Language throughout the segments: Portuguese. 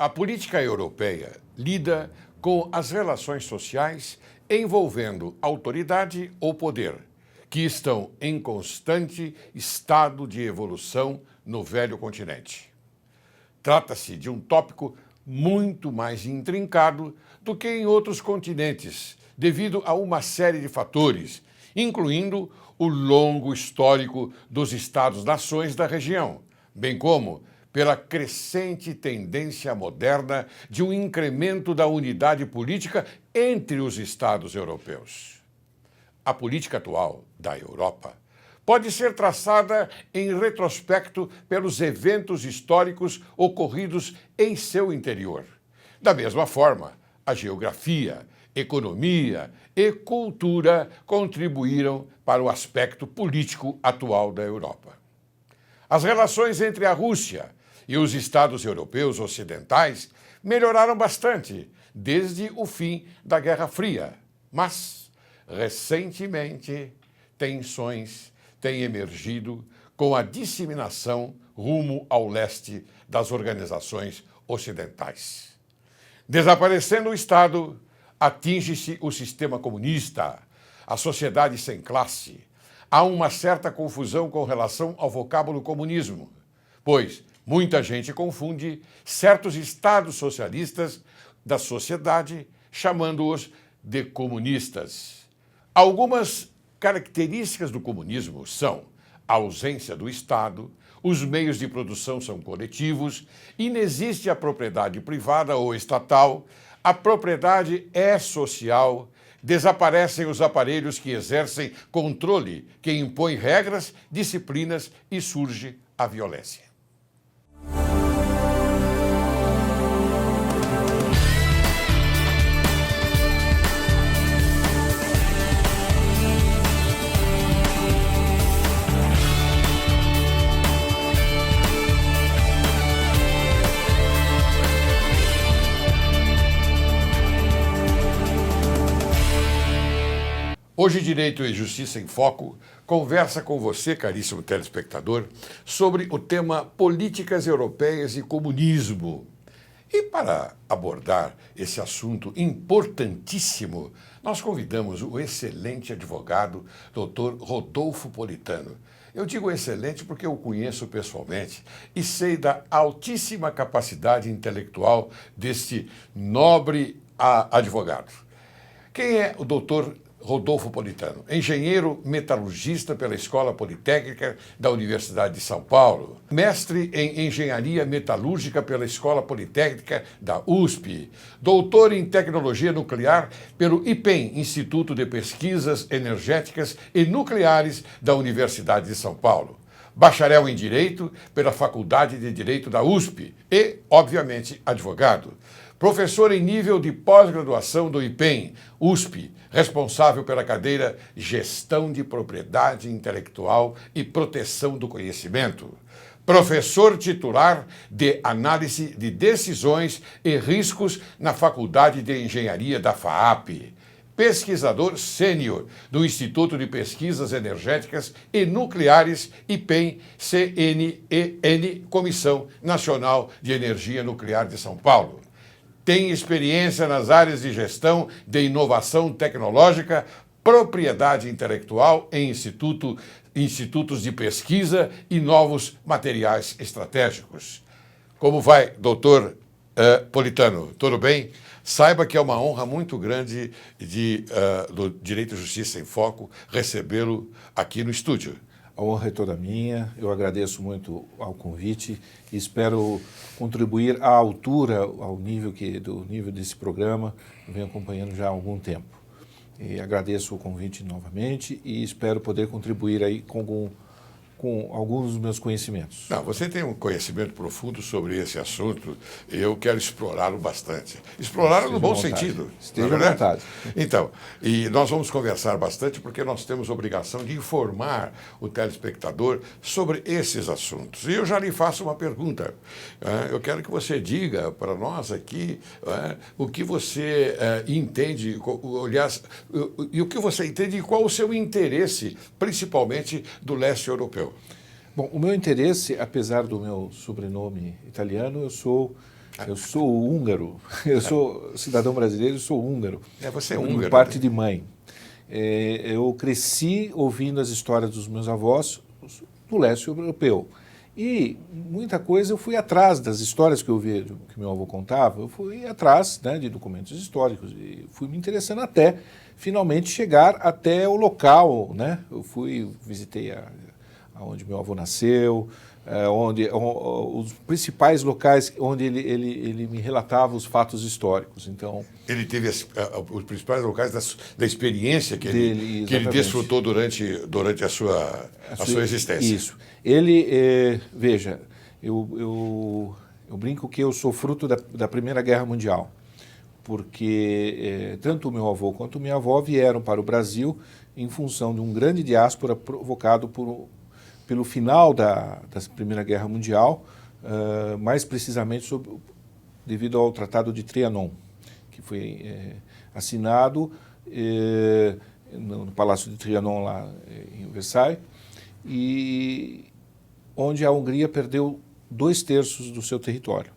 A política europeia lida com as relações sociais envolvendo autoridade ou poder, que estão em constante estado de evolução no velho continente. Trata-se de um tópico muito mais intrincado do que em outros continentes, devido a uma série de fatores, incluindo o longo histórico dos Estados-nações da região, bem como pela crescente tendência moderna de um incremento da unidade política entre os Estados europeus. A política atual da Europa pode ser traçada em retrospecto pelos eventos históricos ocorridos em seu interior. Da mesma forma, a geografia, economia e cultura contribuíram para o aspecto político atual da Europa. As relações entre a Rússia e os Estados europeus ocidentais melhoraram bastante desde o fim da Guerra Fria, mas, recentemente, tensões têm emergido com a disseminação rumo ao leste das organizações ocidentais. Desaparecendo o Estado, atinge-se o sistema comunista, a sociedade sem classe. Há uma certa confusão com relação ao vocábulo comunismo, pois muita gente confunde certos estados socialistas da sociedade, chamando-os de comunistas. Algumas características do comunismo são a ausência do Estado, os meios de produção são coletivos, inexiste a propriedade privada ou estatal, a propriedade é social, desaparecem os aparelhos que exercem controle, que impõem regras, disciplinas e surge a violência. Hoje, Direito e Justiça em Foco conversa com você, caríssimo telespectador, sobre o tema Políticas Europeias e Comunismo. E para abordar esse assunto importantíssimo, nós convidamos o excelente advogado, Dr. Rodolfo Politano. Eu digo excelente porque eu o conheço pessoalmente e sei da altíssima capacidade intelectual deste nobre advogado. Quem é o Dr. Rodolfo Politano? Engenheiro metalurgista pela Escola Politécnica da Universidade de São Paulo, mestre em Engenharia Metalúrgica pela Escola Politécnica da USP, doutor em Tecnologia Nuclear pelo IPEM, Instituto de Pesquisas Energéticas e Nucleares da Universidade de São Paulo, bacharel em Direito pela Faculdade de Direito da USP e, obviamente, advogado. Professor em nível de pós-graduação do IPEM, USP, responsável pela cadeira Gestão de Propriedade Intelectual e Proteção do Conhecimento. Professor titular de Análise de Decisões e Riscos na Faculdade de Engenharia da FAAP. Pesquisador sênior do Instituto de Pesquisas Energéticas e Nucleares, IPEM-CNEN, Comissão Nacional de Energia Nuclear de São Paulo. Tem experiência nas áreas de gestão de inovação tecnológica, propriedade intelectual em institutos de pesquisa e novos materiais estratégicos. Como vai, doutor Politano? Tudo bem? Saiba que é uma honra muito grande do Direito e Justiça em Foco recebê-lo aqui no estúdio. A honra é toda minha, eu agradeço muito ao convite e espero contribuir à altura, do nível desse programa, eu venho acompanhando já há algum tempo. E agradeço o convite novamente e espero poder contribuir aí com alguns dos meus conhecimentos. Não, você tem um conhecimento profundo sobre esse assunto e eu quero explorá-lo bastante. Explorá-lo no bom sentido. Esteja à vontade. Então, e nós vamos conversar bastante porque nós temos a obrigação de informar o telespectador sobre esses assuntos. E eu já lhe faço uma pergunta. Eu quero que você diga para nós aqui o que você entende, aliás, e o que você entende e qual o seu interesse, principalmente do leste europeu. Bom, o meu interesse, apesar do meu sobrenome italiano, eu sou Eu sou húngaro, eu sou cidadão brasileiro, eu sou húngaro. Você é húngaro. Por parte de mãe. Eu cresci ouvindo as histórias dos meus avós do leste europeu. E muita coisa eu fui atrás das histórias que eu via, que meu avô contava, eu fui atrás, né, de documentos históricos e fui me interessando até finalmente chegar até o local, né? Eu visitei onde meu avô nasceu, os principais locais onde ele me relatava os fatos históricos. Então, ele teve os principais locais da experiência que ele desfrutou durante a sua existência. Isso. Veja, eu brinco que eu sou fruto da Primeira Guerra Mundial, porque tanto o meu avô quanto minha avó vieram para o Brasil em função de um grande diáspora provocado pelo final da Primeira Guerra Mundial, mais precisamente devido ao Tratado de Trianon, que foi assinado no Palácio de Trianon, lá em Versailles, e onde a Hungria perdeu 2/3 do seu território.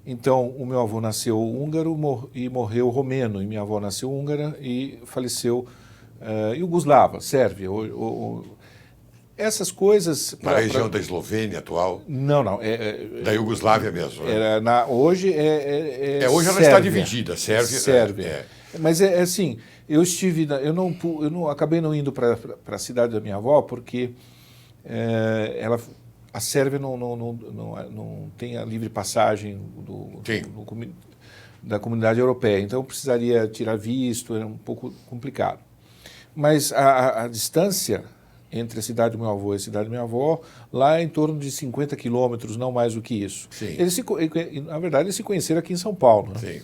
Então, o meu avô nasceu húngaro e morreu romeno, e minha avó nasceu húngara e faleceu iugoslava, Sérvia. Essas coisas... Na região da Eslovênia atual? Não. Da Iugoslávia mesmo. Né? Hoje hoje ela está dividida, Sérvia. Mas assim, acabei não indo para a cidade da minha avó porque a Sérvia não tem a livre passagem da comunidade europeia, então eu precisaria tirar visto, era um pouco complicado. Mas a distância entre a cidade do meu avô e a cidade da minha avó, lá é em torno de 50 quilômetros, não mais do que isso. Sim. Na verdade, eles se conheceram aqui em São Paulo. Né? Sim.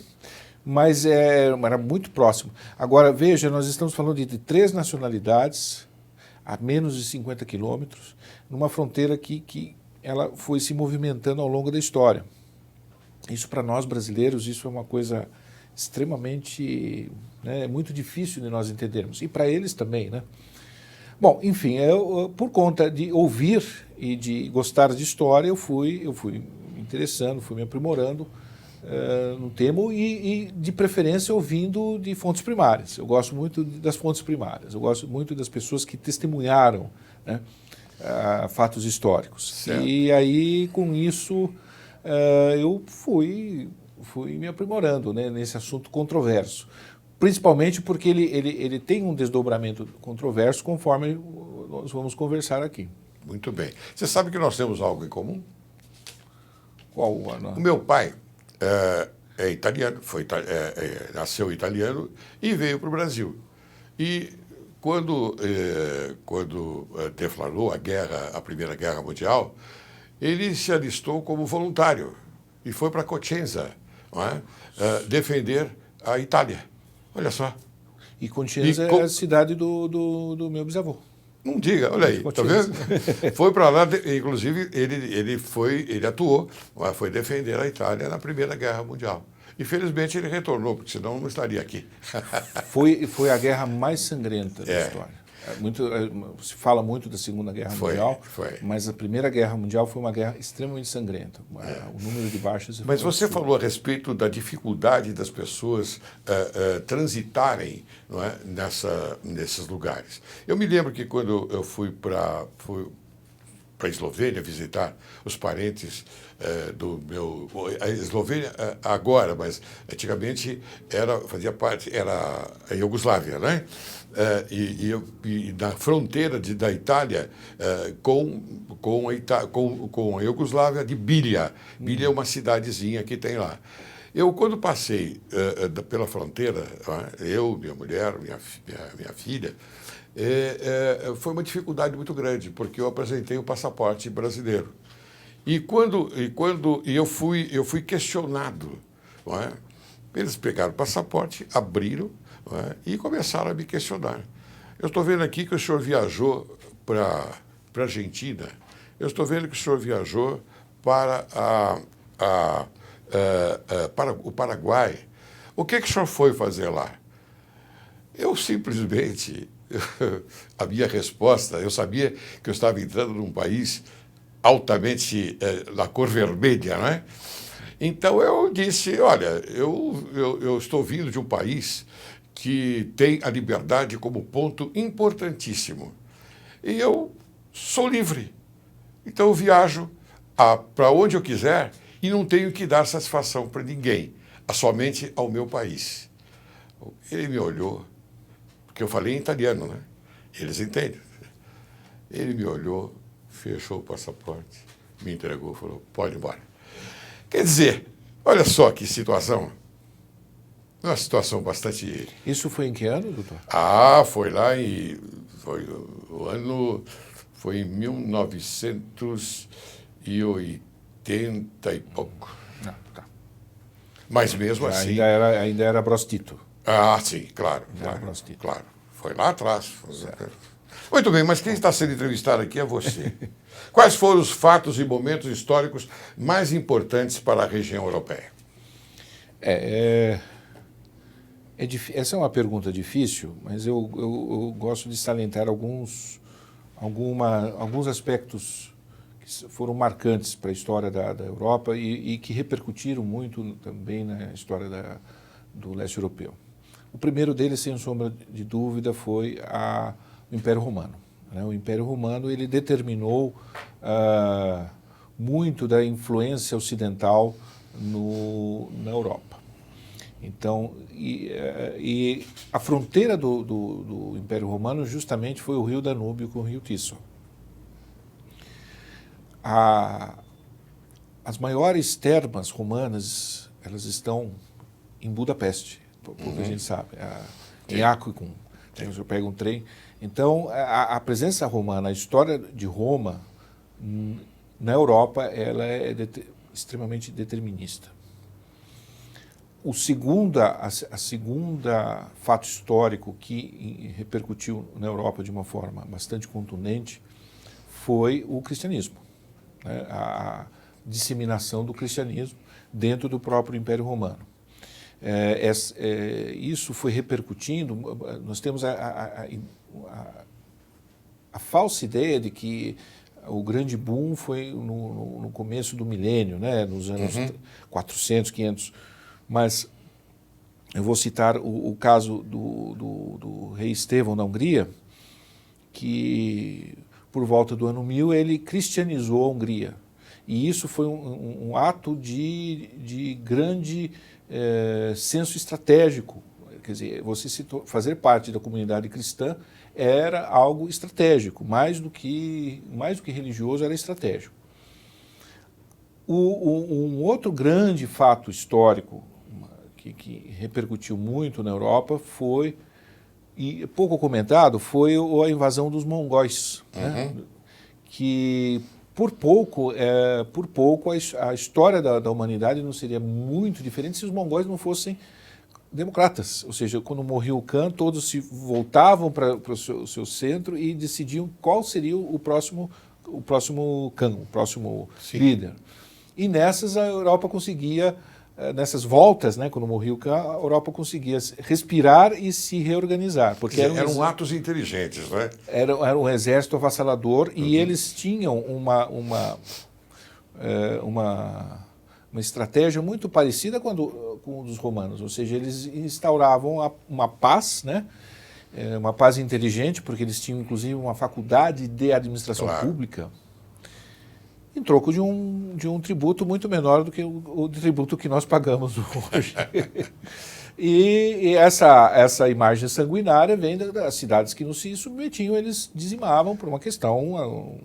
Mas era muito próximo. Agora, veja, nós estamos falando de 3 nacionalidades a menos de 50 quilômetros, numa fronteira que ela foi se movimentando ao longo da história. Isso, para nós brasileiros, isso é uma coisa extremamente... né, muito difícil de nós entendermos. E para eles também, né? Bom, enfim, por conta de ouvir e de gostar de história, eu fui me interessando, fui me aprimorando no tema e, de preferência, ouvindo de fontes primárias. Eu gosto muito das fontes primárias, eu gosto muito das pessoas que testemunharam, né, fatos históricos. Certo. E aí, com isso, eu fui me aprimorando, né, nesse assunto controverso. Principalmente porque ele tem um desdobramento controverso conforme nós vamos conversar aqui. Muito bem. Você sabe que nós temos algo em comum? Qual? O meu pai é italiano, nasceu italiano e veio para o Brasil. E quando deflagrou a Primeira Guerra Mundial, ele se alistou como voluntário e foi para Cosenza, não é? Defender a Itália. Olha só. E Cosenza é a cidade do meu bisavô. Não diga, olha aí, tá vendo? Foi para lá, inclusive ele atuou, foi defender a Itália na Primeira Guerra Mundial. Infelizmente ele retornou, porque senão não estaria aqui. Foi a guerra mais sangrenta da história. Se fala muito da Segunda Guerra Mundial, mas a Primeira Guerra Mundial foi uma guerra extremamente sangrenta. O número de baixas... Mas você falou a respeito da dificuldade das pessoas transitarem, não é, nesses lugares. Eu me lembro que quando eu fui para a Eslovênia visitar os parentes do meu... A Eslovênia agora, mas antigamente fazia parte, era a Iugoslávia, né? E na fronteira da Itália com a Iugoslávia, de Bilja. Bilja é uma cidadezinha que tem lá. Eu, quando passei pela fronteira, eu, minha mulher, minha filha, foi uma dificuldade muito grande, porque eu apresentei o passaporte brasileiro. E eu fui questionado, não é? Eles pegaram o passaporte, abriram, não é? E começaram a me questionar. Eu estou vendo aqui que o senhor viajou para a Argentina, eu estou vendo que o senhor viajou para o Paraguai. O que o senhor foi fazer lá? Eu simplesmente, a minha resposta, eu sabia que eu estava entrando num país altamente da cor vermelha, não é? Então eu disse, olha, eu estou vindo de um país que tem a liberdade como ponto importantíssimo. E eu sou livre. Então eu viajo para onde eu quiser e não tenho que dar satisfação para ninguém, somente ao meu país. Ele me olhou, porque eu falei em italiano, né? Eles entendem. Ele me olhou, fechou o passaporte, me entregou, falou, pode ir embora. Quer dizer, olha só que situação. Uma situação bastante... Isso foi em que ano, doutor? Foi lá em... Foi em 1980 e pouco. Tá. Mas mesmo assim... Ainda era Brostito. Sim, claro. Brostito. Claro. Foi lá atrás. Muito bem, mas quem está sendo entrevistado aqui é você. Quais foram os fatos e momentos históricos mais importantes para a região europeia? Essa é uma pergunta difícil, mas eu gosto de salientar alguns aspectos que foram marcantes para a história da Europa e que repercutiram muito também na história do leste europeu. O primeiro deles, sem sombra de dúvida, foi o Império Romano. O Império Romano ele determinou muito da influência ocidental na Europa. Então, a fronteira do Império Romano justamente foi o rio Danúbio com o rio Tiso. As maiores termas romanas, elas estão em Budapeste, pouca gente sabe, em Aquicum, você pega um trem. Então, a presença romana, a história de Roma na Europa, ela é extremamente determinista. A segunda fato histórico que repercutiu na Europa de uma forma bastante contundente foi o cristianismo, né? A disseminação do cristianismo dentro do próprio Império Romano. Isso foi repercutindo. Nós temos a falsa ideia de que o grande boom foi no começo do milênio, né? Nos anos 400, 500. Mas eu vou citar o caso do rei Estevão da Hungria, que por volta do ano 1000 ele cristianizou a Hungria. E isso foi um ato de grande senso estratégico. Quer dizer, fazer parte da comunidade cristã era algo estratégico, mais do que religioso, era estratégico. Um outro grande fato histórico que repercutiu muito na Europa foi, e pouco comentado, foi a invasão dos mongóis, né? Que por pouco a história da humanidade não seria muito diferente se os mongóis não fossem democratas. Ou seja, quando morria o Khan, todos se voltavam para o seu centro e decidiam qual seria o próximo Khan, o próximo líder. E nessas a Europa conseguia, nessas voltas, né, quando morria o Khan, a Europa conseguia respirar e se reorganizar. Porque eram atos inteligentes, né? Era um exército avassalador e eles tinham uma estratégia muito parecida com a dos romanos. Ou seja, eles instauravam uma paz, né? Uma paz inteligente, porque eles tinham inclusive uma faculdade de administração pública, em troco de um tributo muito menor do que o tributo que nós pagamos hoje. E essa imagem sanguinária vem das cidades que não se submetiam, eles dizimavam por uma questão...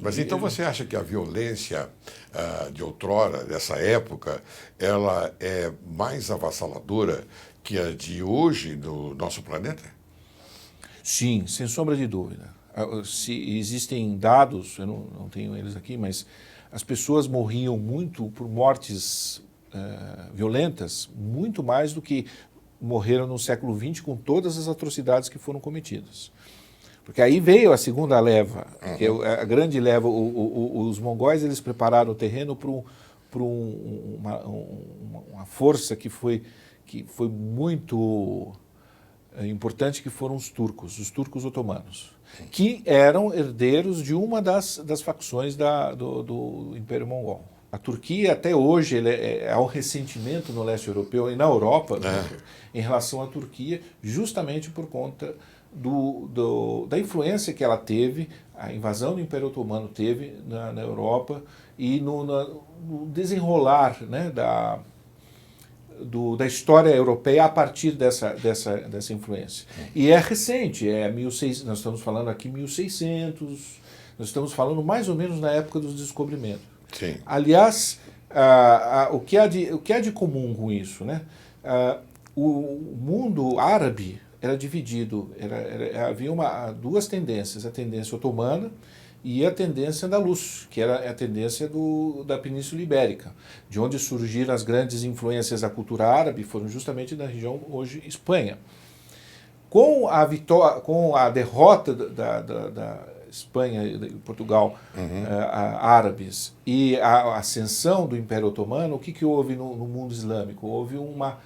Mas então você acha que a violência de outrora, dessa época, ela é mais avassaladora que a de hoje do nosso planeta? Sim, sem sombra de dúvida. Se existem dados, eu não tenho eles aqui, mas as pessoas morriam muito por mortes violentas, muito mais do que morreram no século XX com todas as atrocidades que foram cometidas. Porque aí veio a segunda leva, que é a grande leva. Os mongóis eles prepararam o terreno para uma força que foi muito importante, que foram os turcos otomanos, que eram herdeiros de uma das facções do Império Mongol. A Turquia, até hoje, há um ressentimento no leste europeu e na Europa em relação à Turquia, justamente por conta da influência que ela teve, a invasão do Império Otomano teve na Europa e no desenrolar, né, da história europeia a partir dessa influência. E é recente, nós estamos falando aqui 1600, nós estamos falando mais ou menos na época dos descobrimentos. Sim. Aliás, o que há de comum com isso, né? O mundo árabe era dividido, havia duas tendências, a tendência otomana e a tendência andaluz, que era a tendência da Península Ibérica, de onde surgiram as grandes influências da cultura árabe, foram justamente da região hoje Espanha. Com a derrota da Espanha e Portugal árabes e a ascensão do Império Otomano, o que houve no mundo islâmico? Houve uma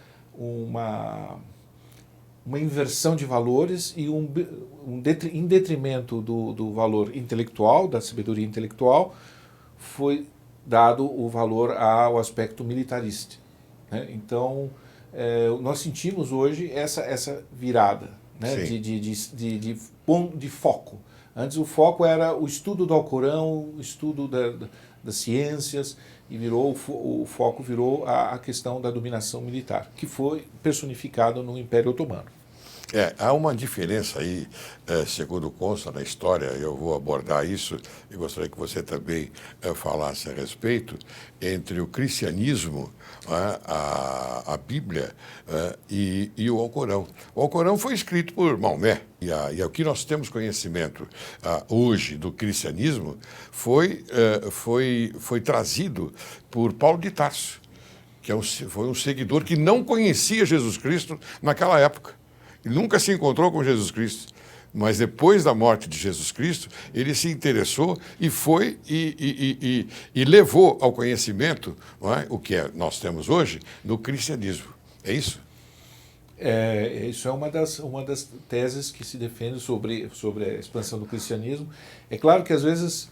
inversão de valores e em detrimento do valor intelectual, da sabedoria intelectual, foi dado o valor ao aspecto militarista, né? Então, nós sentimos hoje essa virada, né, de foco. Antes o foco era o estudo do Alcorão, o estudo das ciências, e o foco virou a questão da dominação militar, que foi personificado no Império Otomano. Há uma diferença aí, segundo consta na história, eu vou abordar isso e gostaria que você também falasse a respeito, entre o cristianismo, a Bíblia e o Alcorão. O Alcorão foi escrito por Maomé, e o que nós temos conhecimento hoje do cristianismo foi trazido por Paulo de Tarso, que foi um seguidor que não conhecia Jesus Cristo naquela época. Ele nunca se encontrou com Jesus Cristo, mas depois da morte de Jesus Cristo, ele se interessou e foi e levou ao conhecimento, não é, o que nós temos hoje no cristianismo. É isso? Isso é uma das teses que se defende sobre a expansão do cristianismo. É claro que às vezes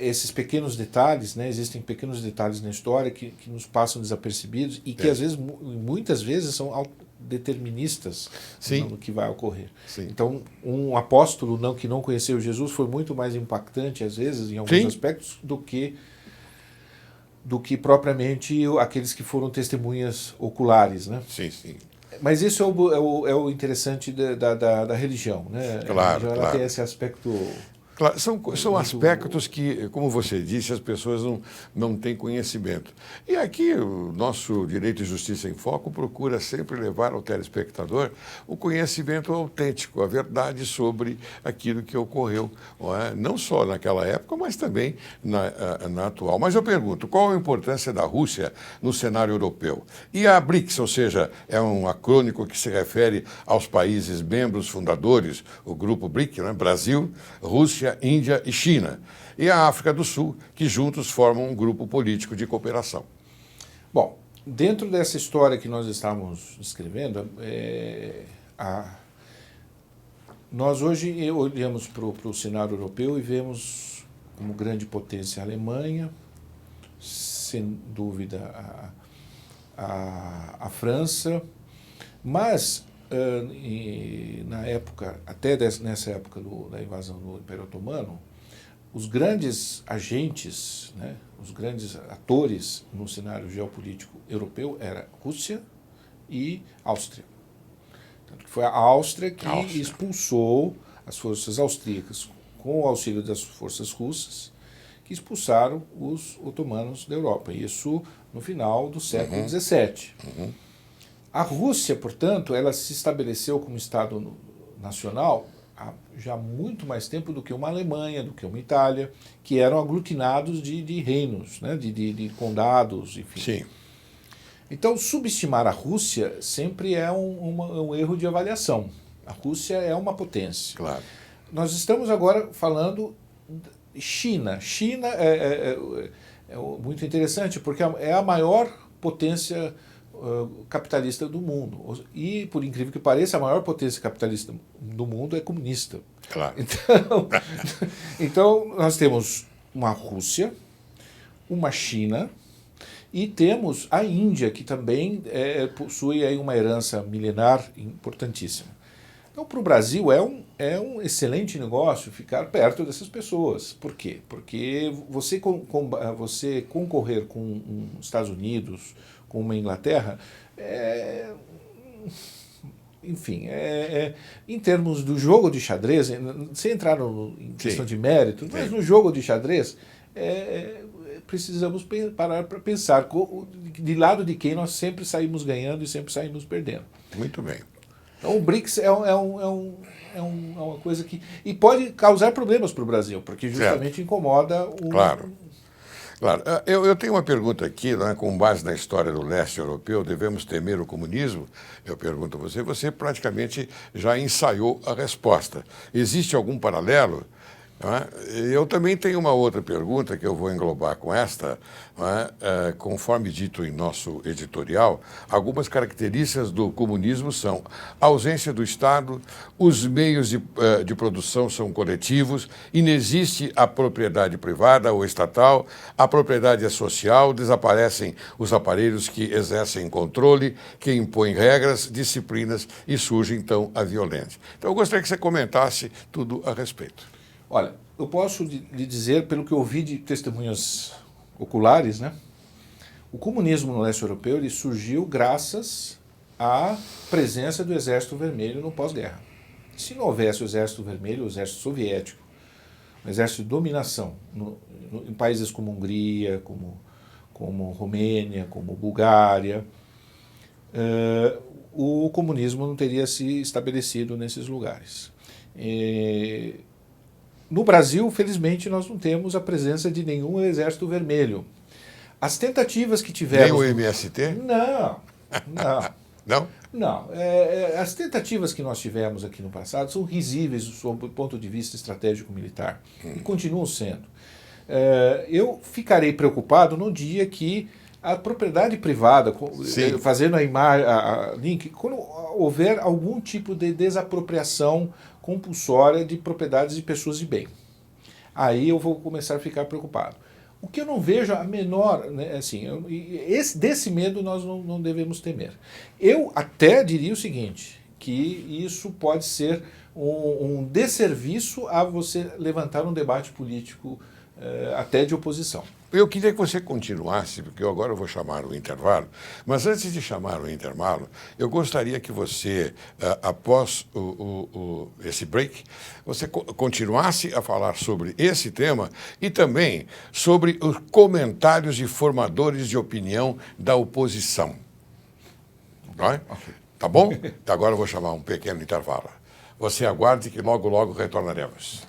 esses pequenos detalhes, né, existem pequenos detalhes na história que nos passam desapercebidos e que às vezes, muitas vezes são deterministas no que vai ocorrer. Sim. Então, um apóstolo que não conheceu Jesus foi muito mais impactante, às vezes, em alguns aspectos, do que propriamente aqueles que foram testemunhas oculares, né? Sim, sim. Mas isso é o interessante da religião, né? Claro, a religião, ela claro. tem esse aspecto... Claro, são aspectos que, como você disse, as pessoas não têm conhecimento. E aqui o nosso Direito e Justiça em Foco procura sempre levar ao telespectador o conhecimento autêntico, a verdade sobre aquilo que ocorreu, não só naquela época, mas também na atual. Mas eu pergunto, qual a importância da Rússia no cenário europeu? E a BRICS, ou seja, é um acrônico que se refere aos países membros fundadores, o grupo BRIC, né? Brasil, Rússia, Índia e China, e a África do Sul, que juntos formam um grupo político de cooperação. Bom, dentro dessa história que nós estamos escrevendo, nós hoje olhamos para o cenário europeu e vemos como grande potência a Alemanha, sem dúvida a França, mas na época, nessa época da invasão do Império Otomano, os grandes agentes, né, os grandes atores no cenário geopolítico europeu era Rússia e Áustria. Tanto que foi a Áustria que expulsou as forças austríacas com o auxílio das forças russas, que expulsaram os otomanos da Europa. Isso no final do século XVII. A Rússia, portanto, ela se estabeleceu como Estado nacional há já muito mais tempo do que uma Alemanha, do que uma Itália, que eram aglutinados de reinos, né, de condados, enfim. Sim. Então, subestimar a Rússia sempre é um erro de avaliação. A Rússia é uma potência. Claro. Nós estamos agora falando de China. China é muito interessante porque é a maior potência capitalista do mundo. E, por incrível que pareça, a maior potência capitalista do mundo é comunista. Claro. Então nós temos uma Rússia, uma China e temos a Índia, que também possui aí uma herança milenar importantíssima. Então, para o Brasil é um excelente negócio ficar perto dessas pessoas. Por quê? Porque você concorrer com os Estados Unidos, com uma Inglaterra, enfim, em termos do jogo de xadrez, sem entrar em questão de mérito, mas no jogo de xadrez, precisamos parar para pensar de lado de quem nós sempre saímos ganhando e sempre saímos perdendo. Muito bem. Então o BRICS é uma coisa que... E pode causar problemas para o Brasil, porque justamente incomoda o... Claro. Claro. Eu tenho uma pergunta aqui, né, com base na história do leste europeu, devemos temer o comunismo? Eu pergunto a você, você praticamente já ensaiou a resposta. Existe algum paralelo? Eu também tenho uma outra pergunta que eu vou englobar com esta. Conforme dito em nosso editorial, algumas características do comunismo são a ausência do Estado, os meios de produção são coletivos, inexiste a propriedade privada ou estatal, a propriedade é social, desaparecem os aparelhos que exercem controle, que impõem regras, disciplinas e surge então a violência. Então eu gostaria que você comentasse tudo a respeito. Olha, eu posso lhe dizer, pelo que eu ouvi de testemunhas oculares, né? O comunismo no leste europeu ele surgiu graças à presença do Exército Vermelho no pós-guerra. Se não houvesse o Exército Vermelho, o Exército Soviético, o Exército de dominação, em países como Hungria, como Romênia, como Bulgária, o comunismo não teria se estabelecido nesses lugares. No Brasil, felizmente, nós não temos a presença de nenhum Exército Vermelho. As tentativas que tivemos... Nem o MST? Não. Não? Não. As tentativas que nós tivemos aqui no passado são risíveis sob o ponto de vista estratégico-militar. E continuam sendo. Eu ficarei preocupado no dia que a propriedade privada, fazendo a link, quando houver algum tipo de desapropriação compulsória de propriedades de pessoas de bem. Aí eu vou começar a ficar preocupado. O que eu não vejo a menor, né, assim, desse medo nós não devemos temer. Eu até diria o seguinte, que isso pode ser um desserviço a você levantar um debate político até de oposição. Eu queria que você continuasse, porque agora eu vou chamar o intervalo, mas antes de chamar o intervalo, eu gostaria que você, após esse break, você continuasse a falar sobre esse tema e também sobre os comentários de formadores de opinião da oposição. Não é? Tá bom? Agora eu vou chamar um pequeno intervalo. Você aguarde que logo, logo retornaremos.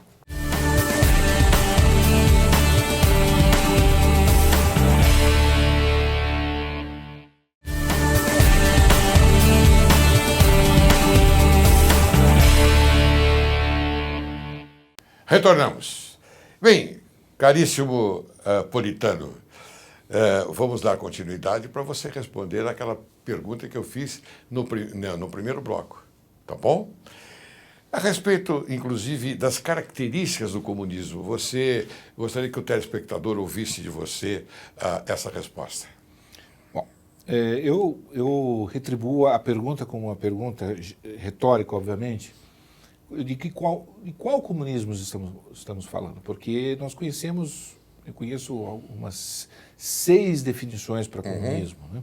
Retornamos. Bem, caríssimo Politano, vamos dar continuidade para você responder aquela pergunta que eu fiz no primeiro bloco, tá bom? A respeito, inclusive, das características do comunismo, você gostaria que o telespectador ouvisse de você essa resposta? Bom, eu retribuo a pergunta como uma pergunta retórica, obviamente, de qual comunismo estamos falando, porque eu conheço umas 6 definições para comunismo, né?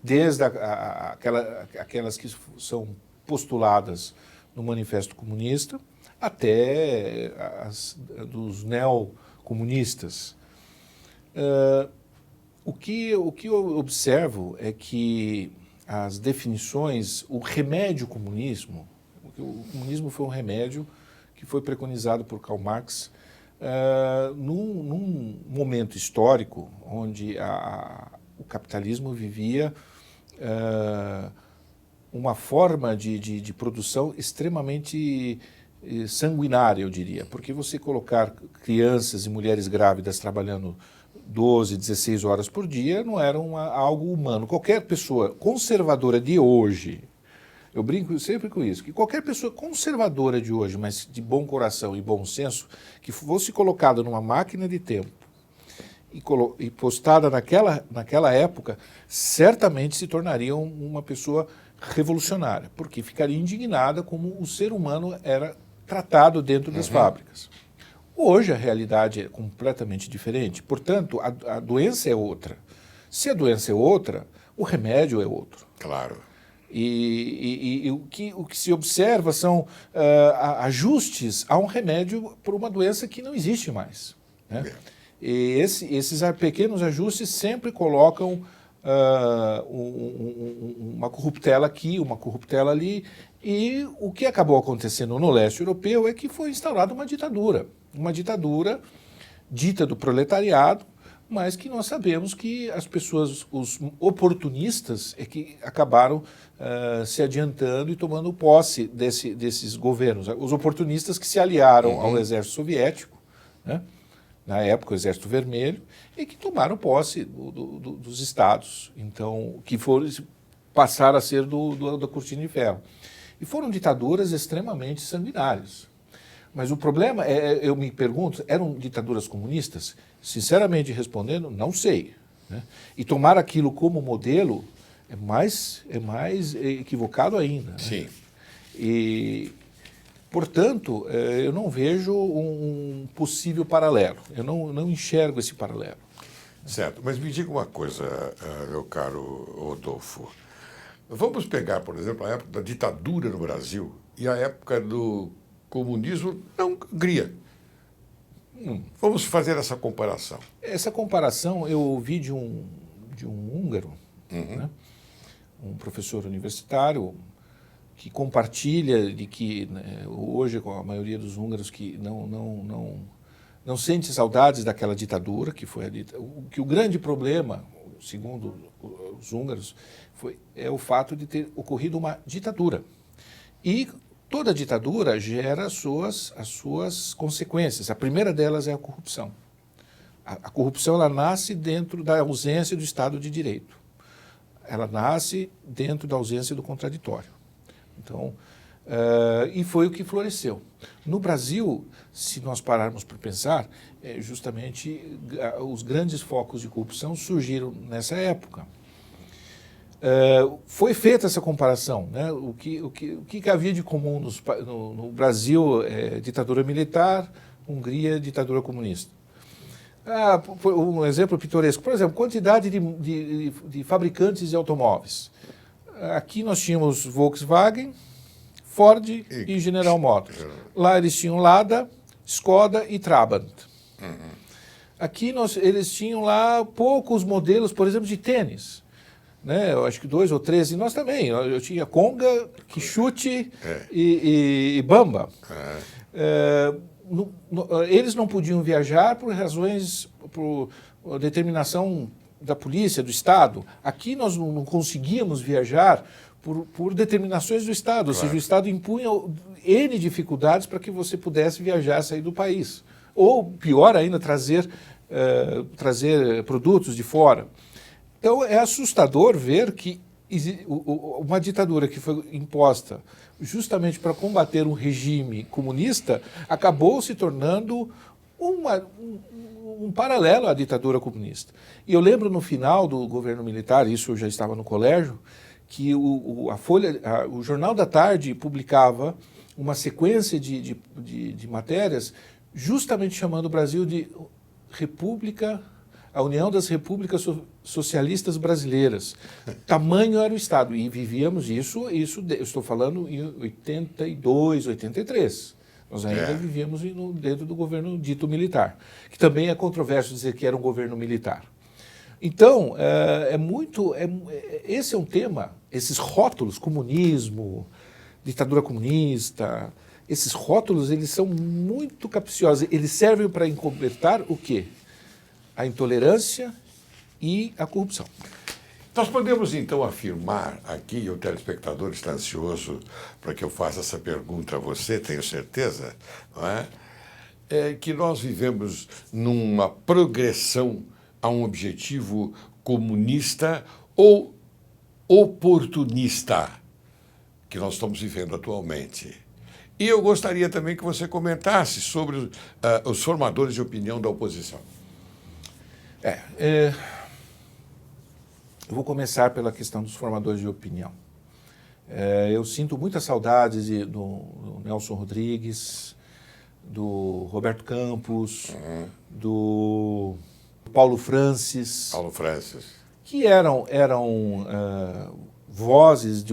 Desde aquelas que são postuladas no Manifesto Comunista até as dos neocomunistas. O que eu observo é que as definições, o remédio comunismo, o comunismo foi um remédio que foi preconizado por Karl Marx num momento histórico onde o capitalismo vivia uma forma de produção extremamente sanguinária, eu diria, porque você colocar crianças e mulheres grávidas trabalhando 12, 16 horas por dia não era algo humano. Qualquer pessoa conservadora de hoje, eu brinco sempre com isso, que qualquer pessoa conservadora de hoje, mas de bom coração e bom senso, que fosse colocada numa máquina de tempo e postada naquela época, certamente se tornaria uma pessoa revolucionária, porque ficaria indignada como o ser humano era tratado dentro das fábricas. Hoje a realidade é completamente diferente, portanto a doença é outra. Se a doença é outra, o remédio é outro. Claro. E o que se observa são ajustes a um remédio por uma doença que não existe mais, né? E esses pequenos ajustes sempre colocam uma corruptela aqui, uma corruptela ali, e o que acabou acontecendo no leste europeu é que foi instaurada uma ditadura dita do proletariado, mas que nós sabemos que as pessoas, os oportunistas, é que acabaram se adiantando e tomando posse desses governos. Os oportunistas que se aliaram ao exército soviético, né? Na época o Exército Vermelho, e que tomaram posse dos estados, então, que passaram a ser da Cortina de Ferro. E foram ditaduras extremamente sanguinárias. Mas o problema, eu me pergunto, eram ditaduras comunistas? Sinceramente respondendo, não sei, né? E tomar aquilo como modelo é mais equivocado ainda, né? Sim. E, portanto, eu não vejo um possível paralelo. Eu não enxergo esse paralelo. Certo, mas me diga uma coisa, meu caro Rodolfo. Vamos pegar, por exemplo, a época da ditadura no Brasil e a época do comunismo na Hungria. Vamos fazer essa comparação. Essa comparação eu ouvi de um húngaro, né? Um professor universitário, que compartilha de que, né, hoje com a maioria dos húngaros que não sente saudades daquela ditadura, que foi que o grande problema, segundo os húngaros, é o fato de ter ocorrido uma ditadura. E toda ditadura gera as suas consequências. A primeira delas é a corrupção. A corrupção ela nasce dentro da ausência do Estado de Direito. Ela nasce dentro da ausência do contraditório. Então, e foi o que floresceu. No Brasil, se nós pararmos para pensar, justamente os grandes focos de corrupção surgiram nessa época. Foi feita essa comparação, né? O que havia de comum no Brasil ditadura militar, Hungria, ditadura comunista. Um exemplo pitoresco, por exemplo, quantidade de fabricantes de automóveis. Aqui nós tínhamos Volkswagen, Ford e General Motors. Lá eles tinham Lada, Skoda e Trabant. Aqui eles tinham lá poucos modelos, por exemplo, de tênis, né? Eu acho que 2 ou 3, e nós também. Eu tinha Conga, Quixote e Bamba. Eles não podiam viajar por razões, por determinação da polícia, do Estado. Aqui nós não conseguíamos viajar por determinações do Estado, ou seja, o Estado impunha N dificuldades para que você pudesse viajar, sair do país. Ou, pior ainda, trazer produtos de fora. Então, é assustador ver que uma ditadura que foi imposta justamente para combater um regime comunista acabou se tornando um paralelo à ditadura comunista. E eu lembro no final do governo militar, isso eu já estava no colégio, que o Jornal da Tarde publicava uma sequência de matérias justamente chamando o Brasil de a União das Repúblicas Socialistas Brasileiras. Tamanho era o Estado. E vivíamos isso eu estou falando em 82, 83. Nós ainda vivíamos dentro do governo dito militar, que também é controverso dizer que era um governo militar. Então, esse é um tema, esses rótulos, comunismo, ditadura comunista, esses rótulos, eles são muito capciosos. Eles servem para encobertar o quê? A intolerância e a corrupção. Nós podemos, então, afirmar aqui, e o telespectador está ansioso para que eu faça essa pergunta a você, tenho certeza, não é? Que nós vivemos numa progressão a um objetivo comunista ou oportunista que nós estamos vivendo atualmente. E eu gostaria também que você comentasse sobre os formadores de opinião da oposição. Eu vou começar pela questão dos formadores de opinião. Eu sinto muitas saudades do Nelson Rodrigues, do Roberto Campos, do Paulo Francis. Paulo Francis. Que eram vozes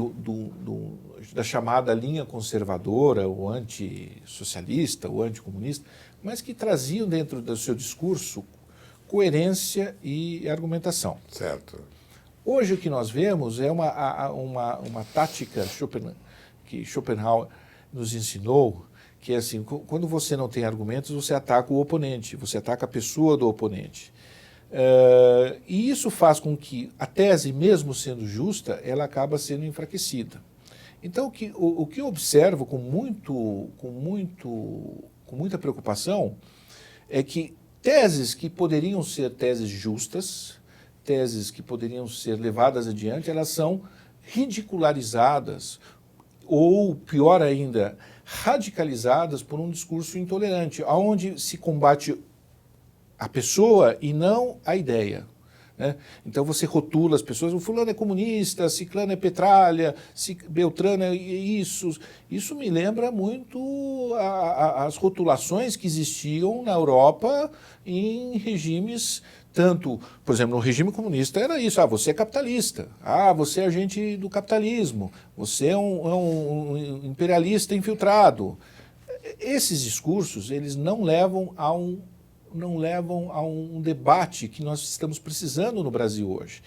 da chamada linha conservadora, o antissocialista, o anticomunista, mas que traziam dentro do seu discurso coerência e argumentação. Certo. Hoje o que nós vemos é uma tática que Schopenhauer nos ensinou, que é assim, quando você não tem argumentos, você ataca o oponente, você ataca a pessoa do oponente. E isso faz com que a tese, mesmo sendo justa, ela acaba sendo enfraquecida. Então, o que eu observo com muita preocupação é que teses que poderiam ser teses justas, teses que poderiam ser levadas adiante, elas são ridicularizadas ou, pior ainda, radicalizadas por um discurso intolerante, onde se combate a pessoa e não a ideia. Né? Então você rotula as pessoas, o fulano é comunista, ciclano é petralha, beltrano é isso. Isso me lembra muito as rotulações que existiam na Europa em regimes, tanto, por exemplo, no regime comunista era isso, você é capitalista, você é agente do capitalismo, você é um imperialista infiltrado. Esses discursos, eles não levam a um debate que nós estamos precisando no Brasil hoje.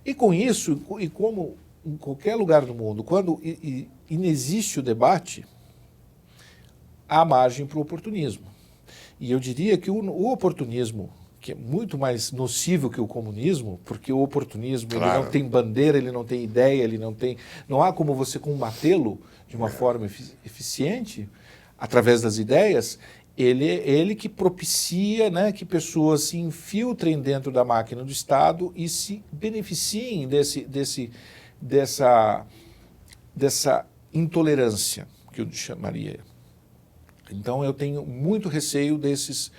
E com isso, e como em qualquer lugar do mundo, quando inexiste o debate, há margem para o oportunismo. E eu diria que o oportunismo, que é muito mais nocivo que o comunismo, porque o oportunismo ele não tem bandeira, ele não tem ideia, não há como você combatê-lo de uma forma eficiente, através das ideias. Ele que propicia, né, que pessoas se infiltrem dentro da máquina do Estado e se beneficiem dessa intolerância, que eu chamaria. Então eu tenho muito receio desses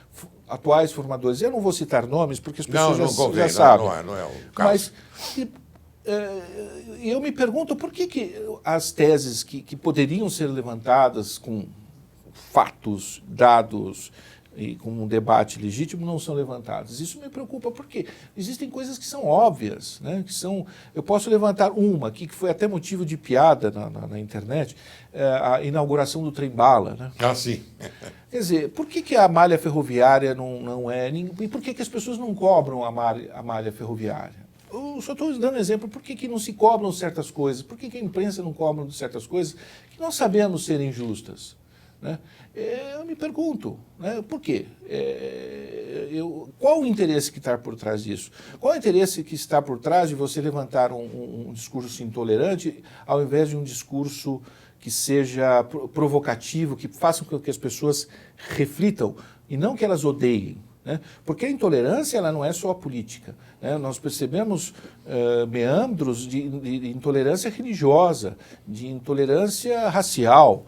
atuais formadores. Eu não vou citar nomes, porque as pessoas já sabem. Não é o caso. Mas eu me pergunto por que as teses que poderiam ser levantadas com fatos, dados e com um debate legítimo não são levantadas. Isso me preocupa porque existem coisas que são óbvias, né? Eu posso levantar uma aqui que foi até motivo de piada na internet, a inauguração do trem-bala. Né? Sim. Quer dizer, por que a malha ferroviária não é... E por que as pessoas não cobram a malha ferroviária? Eu só estou dando exemplo, por que não se cobram certas coisas? Por que a imprensa não cobra certas coisas que nós sabemos serem justas? Né? Eu me pergunto, né, por quê? Qual o interesse que está por trás disso? Qual o interesse que está por trás de você levantar um discurso intolerante ao invés de um discurso que seja provocativo, que faça com que as pessoas reflitam e não que elas odeiem? Né? Porque a intolerância ela não é só a política. Né? Nós percebemos meandros de intolerância religiosa, de intolerância racial.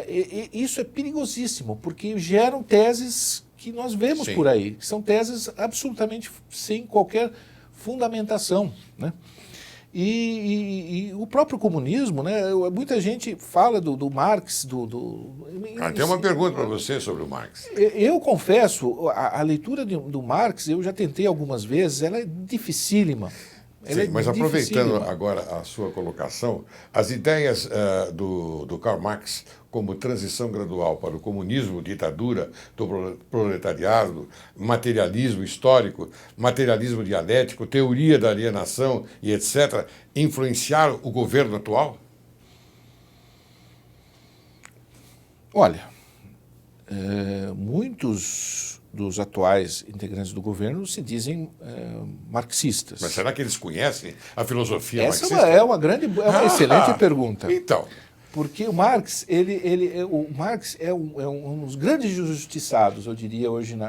E isso é perigosíssimo, porque geram teses que nós vemos por aí, que são teses absolutamente sem qualquer fundamentação. Né? E o próprio comunismo, né? Muita gente fala do Marx. Tem uma pergunta para você sobre o Marx. Eu confesso, a leitura do Marx, eu já tentei algumas vezes, ela é dificílima. Sim, mas aproveitando agora a sua colocação, as ideias do Karl Marx como transição gradual para o comunismo, ditadura do proletariado, materialismo histórico, materialismo dialético, teoria da alienação e etc., influenciaram o governo atual? Olha, muitos dos atuais integrantes do governo se dizem marxistas. Mas será que eles conhecem a filosofia marxista? Essa é uma excelente pergunta. Então, porque o Marx, o Marx é um dos grandes justiçados, eu diria hoje nos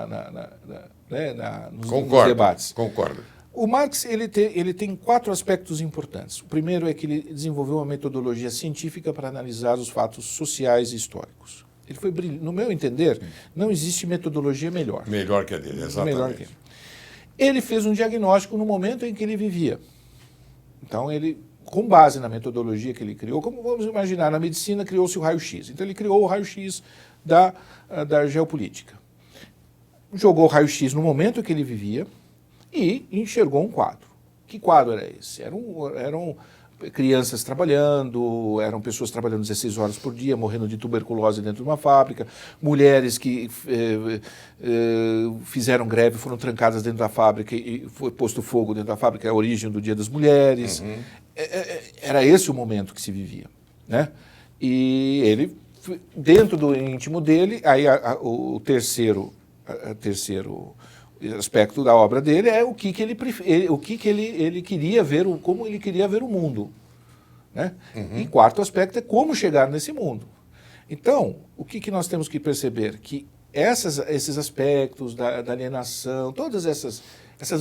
debates. Concordo. O Marx ele tem 4 aspectos importantes. O primeiro é que ele desenvolveu uma metodologia científica para analisar os fatos sociais e históricos. Ele foi brilhante. No meu entender, não existe metodologia melhor. Melhor que a dele, exatamente. Melhor que ele. Ele fez um diagnóstico no momento em que ele vivia. Então, ele, com base na metodologia que ele criou, como vamos imaginar, na medicina criou-se o raio-x. Então, ele criou o raio-x da geopolítica. Jogou o raio-x no momento em que ele vivia e enxergou um quadro. Que quadro era esse? Eram crianças trabalhando, eram pessoas trabalhando 16 horas por dia, morrendo de tuberculose dentro de uma fábrica, mulheres que fizeram greve, foram trancadas dentro da fábrica e foi posto fogo dentro da fábrica, é a origem do Dia das Mulheres. Uhum. Era esse o momento que se vivia, né? E ele, dentro do íntimo dele, aí o terceiro aspecto da obra dele é o que ele queria ver, como ele queria ver o mundo, né? Uhum. E quarto aspecto é como chegar nesse mundo. Então, o que nós temos que perceber? Que esses aspectos da alienação, todas essas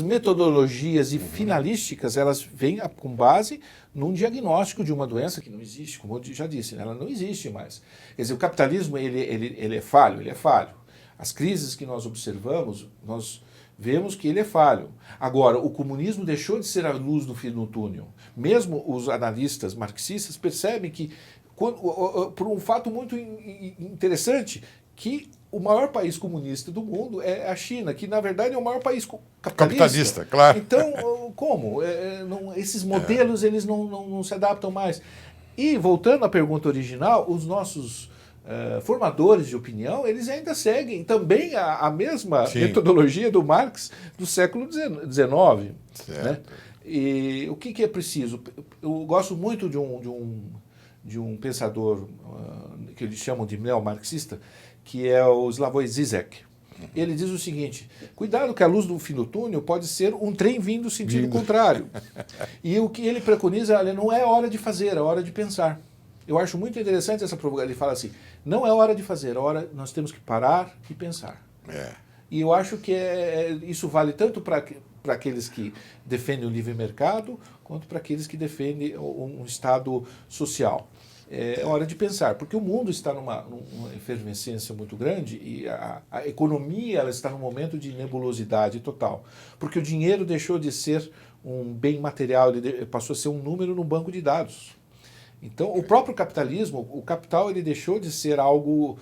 metodologias e finalísticas, elas vêm com base num diagnóstico de uma doença que não existe, como eu já disse, né? Ela não existe mais. Quer dizer, o capitalismo ele é falho, ele é falho. As crises que nós observamos, nós vemos que ele é falho. Agora, o comunismo deixou de ser a luz no fim do túnel. Mesmo os analistas marxistas percebem que, por um fato muito interessante, que o maior país comunista do mundo é a China, que na verdade é o maior país capitalista, claro. Então, como? Esses modelos eles não se adaptam mais. E, voltando à pergunta original, os nossos formadores de opinião, eles ainda seguem também a mesma metodologia do Marx do século XIX. Né? E o que é preciso? Eu gosto muito de um pensador que eles chamam de neomarxista, que é o Slavoj Žižek. Ele diz o seguinte: cuidado que a luz do fim do túnel pode ser um trem vindo no sentido contrário. E o que ele preconiza, não é hora de fazer, é hora de pensar. Eu acho muito interessante essa provocação. Ele fala assim: não é hora de fazer, nós temos que parar e pensar. E eu acho que isso vale tanto para aqueles que defendem o livre mercado, quanto para aqueles que defendem um Estado social. É hora de pensar, porque o mundo está numa efervescência muito grande e a economia ela está num momento de nebulosidade total. Porque o dinheiro deixou de ser um bem material, ele passou a ser um número no banco de dados. Então, o próprio capitalismo, o capital, ele deixou de ser algo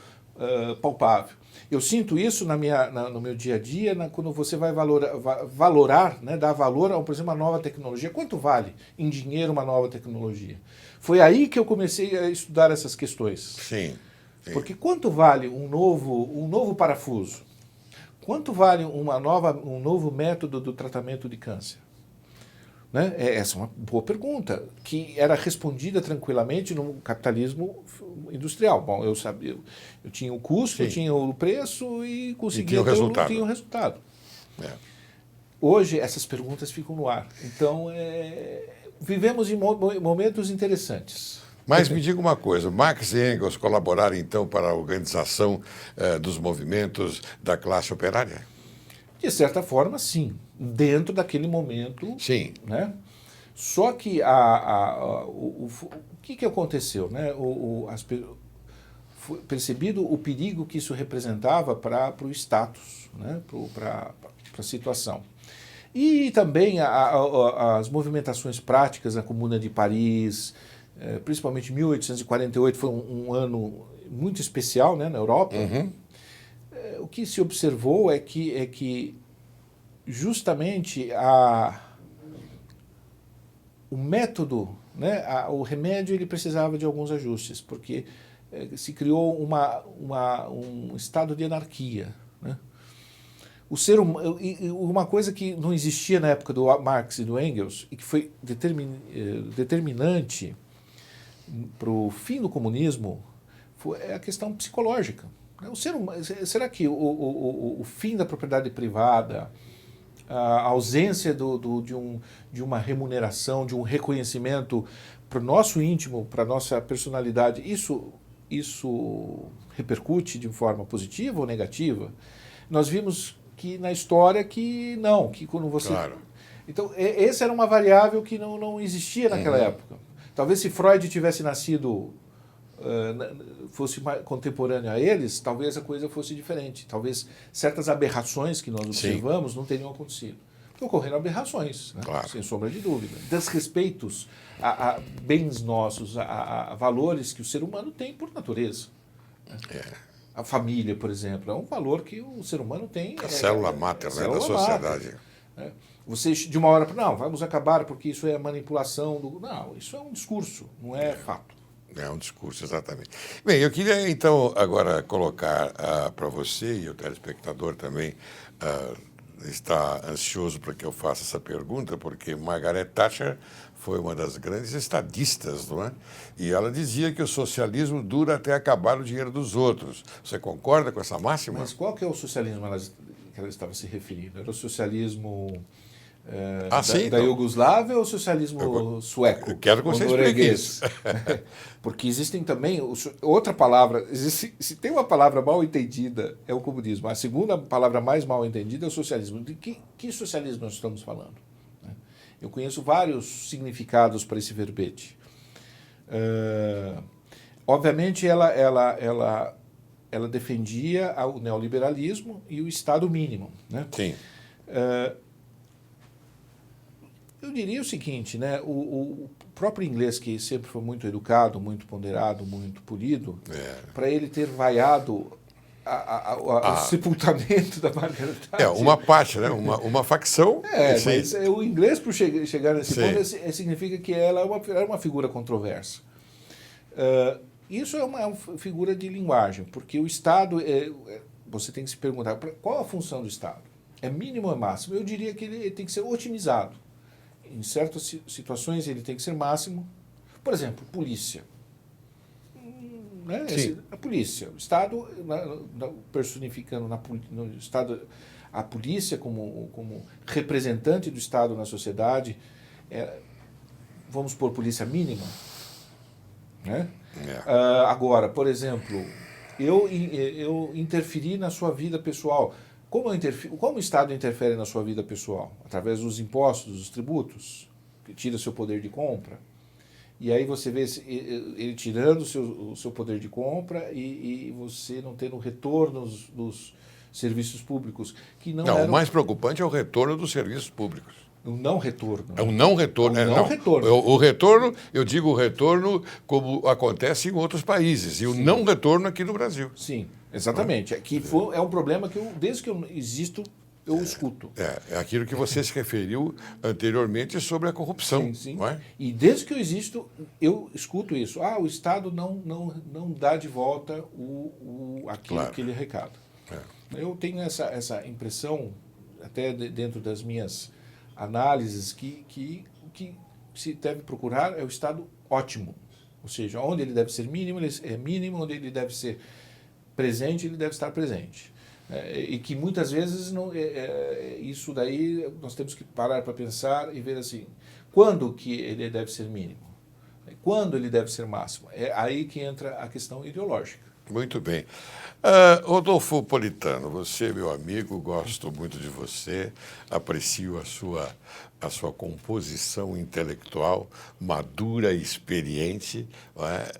palpável. Eu sinto isso no meu dia a dia, quando você vai valorar, né, dar valor a, por exemplo, uma nova tecnologia. Quanto vale em dinheiro uma nova tecnologia? Foi aí que eu comecei a estudar essas questões. Sim. Porque quanto vale um novo parafuso? Quanto vale um novo método do tratamento de câncer? Né? Essa é uma boa pergunta, que era respondida tranquilamente no capitalismo industrial. Bom, eu sabia, eu tinha o custo, eu tinha o preço e conseguia ter o resultado. Hoje, essas perguntas ficam no ar. Então, vivemos em momentos interessantes. Mas me diga uma coisa, Marx e Engels colaboraram, então, para a organização dos movimentos da classe operária? De certa forma, sim. Dentro daquele momento. Sim. Né? Só que o que aconteceu? Né? Foi percebido o perigo que isso representava para o status, né? para a situação. E também as movimentações práticas na Comuna de Paris, principalmente 1848, foi um ano muito especial, né, na Europa. Uhum. O que se observou é que justamente o método, né, o remédio, ele precisava de alguns ajustes, porque se criou um estado de anarquia. Né? Uma coisa que não existia na época do Marx e do Engels, e que foi determinante para o fim do comunismo, foi a questão psicológica. Será que o fim da propriedade privada, a ausência de uma remuneração, de um reconhecimento para o nosso íntimo, para a nossa personalidade, isso repercute de forma positiva ou negativa? Nós vimos que na história que não, que quando você... Claro. Então, essa era uma variável que não existia naquela época. Talvez se Freud tivesse nascido... fosse contemporâneo a eles, talvez a coisa fosse diferente. Talvez certas aberrações que nós observamos não teriam acontecido. ocorreram aberrações, né? Claro. Sem sombra de dúvida. Desrespeitos a bens nossos, a valores que o ser humano tem por natureza. A família, por exemplo, é um valor que o ser humano tem. A célula máter, né, da sociedade. Máter, né? Você, de uma hora para não, vamos acabar porque isso é manipulação. Não, isso é um discurso, não é fato. É um discurso, exatamente. Bem, eu queria então agora colocar para você e o telespectador também está ansioso para que eu faça essa pergunta, porque Margaret Thatcher foi uma das grandes estadistas, não é? E ela dizia que o socialismo dura até acabar o dinheiro dos outros. Você concorda com essa máxima? Mas qual que é o socialismo que ela estava se referindo? Era o socialismo da Iugoslávia ou o socialismo sueco? Eu quero que você explique isso. Porque existem também outra palavra, se tem uma palavra mal entendida, é o comunismo. A segunda palavra mais mal entendida é o socialismo. De que socialismo nós estamos falando? Eu conheço vários significados para esse verbete. Obviamente, ela defendia o neoliberalismo e o Estado mínimo, né? Sim. Eu diria o seguinte, né? O próprio inglês, que sempre foi muito educado, muito ponderado, muito polido, para ele ter vaiado o sepultamento da Margaret Thatcher. Uma parte, né? Uma facção. Mas o inglês, para chegar nesse ponto, significa que ela é uma figura controversa. Isso é uma figura de linguagem, porque o Estado, você tem que se perguntar, qual a função do Estado? É mínimo ou é máximo? Eu diria que ele tem que ser otimizado. Em certas situações ele tem que ser máximo. Por exemplo, polícia. Né? A polícia. O Estado, personificando no Estado, a polícia como representante do Estado na sociedade, vamos pôr polícia mínima. Né? Agora, por exemplo, eu interferi na sua vida pessoal. Como o Estado interfere na sua vida pessoal? Através dos impostos, dos tributos, que tira seu poder de compra. E aí você vê ele tirando o seu poder de compra e você não tendo retorno dos serviços públicos. O mais preocupante é o retorno dos serviços públicos. O não retorno. É um não retorno. O retorno, eu digo o retorno como acontece em outros países, e o não retorno aqui no Brasil. Sim, exatamente. É um problema que desde que eu existo, eu escuto. É aquilo que você se referiu anteriormente sobre a corrupção. Sim. Não é? E desde que eu existo, eu escuto isso. O Estado não dá de volta aquilo que ele arrecada. Eu tenho essa impressão, até dentro das minhas análises, que o que se deve procurar é o Estado ótimo. Ou seja, onde ele deve ser mínimo, ele é mínimo, onde ele deve ser presente, ele deve estar presente. E que muitas vezes isso daí nós temos que parar para pensar e ver assim, quando que ele deve ser mínimo? Quando ele deve ser máximo? É aí que entra a questão ideológica. Muito bem. Rodolfo Politano, você é meu amigo, gosto muito de você, aprecio a sua composição intelectual, madura e experiente,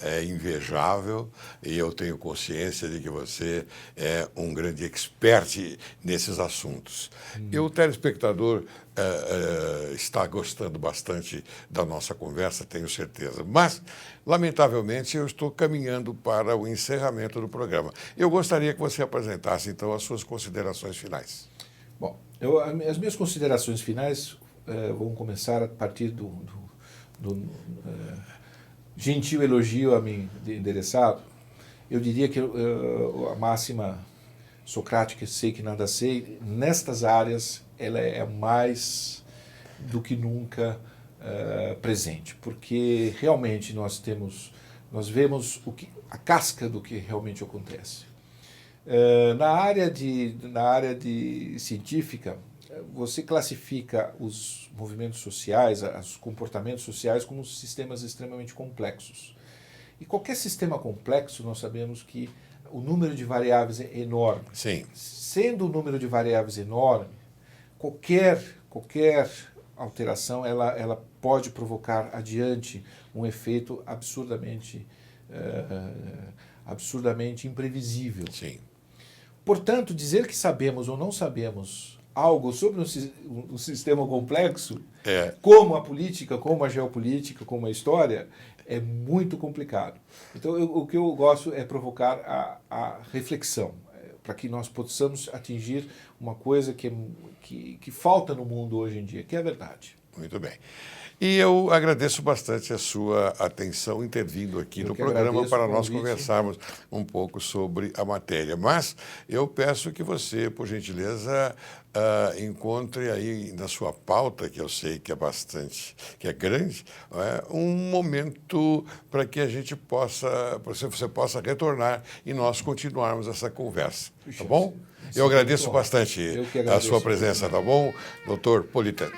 é invejável, e eu tenho consciência de que você é um grande expert nesses assuntos. E o telespectador está gostando bastante da nossa conversa, tenho certeza. Mas, lamentavelmente, eu estou caminhando para o encerramento do programa. Eu gostaria que você apresentasse, então, as suas considerações finais. Bom, as minhas considerações finais vão começar a partir do gentil elogio a mim endereçado. Eu diria que a máxima socrática, sei que nada sei, nestas áreas ela é mais do que nunca presente, porque realmente nós vemos a casca do que realmente acontece. Na área de científica, você classifica os movimentos sociais, os comportamentos sociais como sistemas extremamente complexos. E qualquer sistema complexo, nós sabemos que o número de variáveis é enorme. Sim. Sendo o número de variáveis enorme, qualquer alteração ela pode provocar adiante um efeito absurdamente imprevisível. Sim. Portanto, dizer que sabemos ou não sabemos algo sobre um sistema complexo, É. como a política, como a geopolítica, como a história, é muito complicado. Então, o que eu gosto é provocar a reflexão, para que nós possamos atingir uma coisa que falta no mundo hoje em dia, que é a verdade. Muito bem. E eu agradeço bastante a sua atenção intervindo aqui Eu no que programa agradeço para o nós convite. conversarmos um pouco sobre a matéria. Mas eu peço que você, por gentileza, encontre aí na sua pauta, que eu sei que é bastante, que é grande, um momento para que a gente possa, você possa retornar e nós continuarmos essa conversa, tá bom? Eu agradeço bastante Eu que a agradeço sua presença, tá bom, doutor Politano?